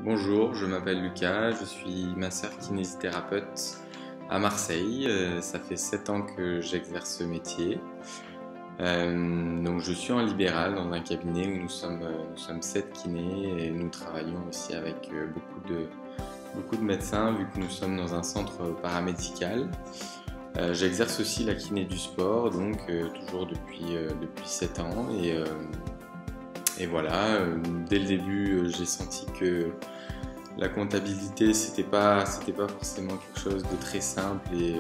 Bonjour, je m'appelle Lucas, je suis masseur kinésithérapeute à Marseille. Ça fait 7 ans que j'exerce ce métier. Donc je suis en libéral dans un cabinet où nous sommes 7 kinés et nous travaillons aussi avec beaucoup de médecins vu que nous sommes dans un centre paramédical. J'exerce aussi la kiné du sport, donc toujours depuis 7 ans. Et voilà, dès le début, j'ai senti que la comptabilité, c'était pas forcément quelque chose de très simple et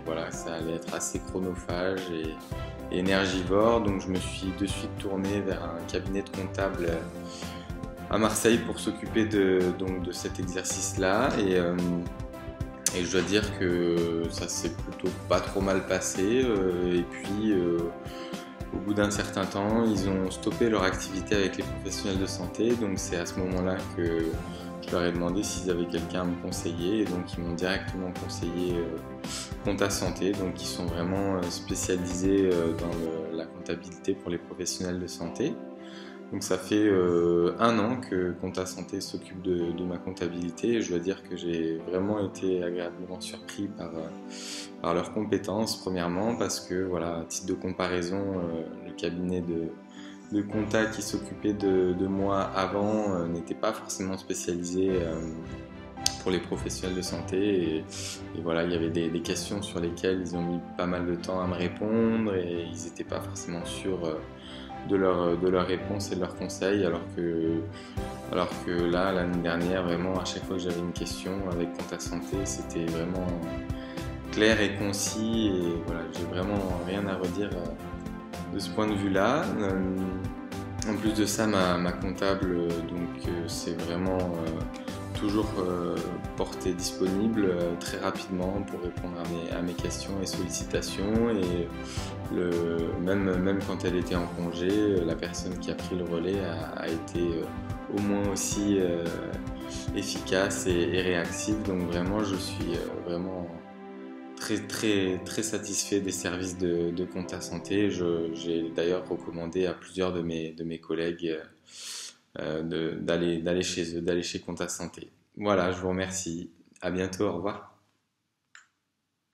voilà, ça allait être assez chronophage et énergivore. Donc je me suis de suite tourné vers un cabinet de comptable à Marseille pour s'occuper de cet exercice-là. Et je dois dire que ça s'est plutôt pas trop mal passé. Et puis au bout d'un certain temps, ils ont stoppé leur activité avec les professionnels de santé. Donc c'est à ce moment-là que je leur ai demandé s'ils avaient quelqu'un à me conseiller. Et donc ils m'ont directement conseillé Compta Santé. Donc ils sont vraiment spécialisés dans la comptabilité pour les professionnels de santé. Donc ça fait 1 an que Compta Santé s'occupe de ma comptabilité et je dois dire que j'ai vraiment été agréablement surpris par leurs compétences, premièrement parce que voilà, à titre de comparaison, le cabinet de compta qui s'occupait de moi avant n'était pas forcément spécialisé pour les professionnels de santé et voilà, il y avait des questions sur lesquelles ils ont mis pas mal de temps à me répondre et ils n'étaient pas forcément sûrs de leur réponse et de leurs conseils alors que là, l'année dernière, vraiment, à chaque fois que j'avais une question avec Compta Santé, c'était vraiment clair et concis et voilà, j'ai vraiment rien à redire de ce point de vue-là. En plus de ça, ma comptable, c'est vraiment toujours portée disponible très rapidement pour répondre à mes questions et sollicitations. Et même quand elle était en congé, la personne qui a pris le relais a été au moins aussi efficace et réactive. Donc vraiment, je suis vraiment très satisfait des services de Compta Santé. J'ai d'ailleurs recommandé à plusieurs de mes collègues d'aller chez eux, d'aller chez Compta Santé. Voilà, je vous remercie. À bientôt, au revoir.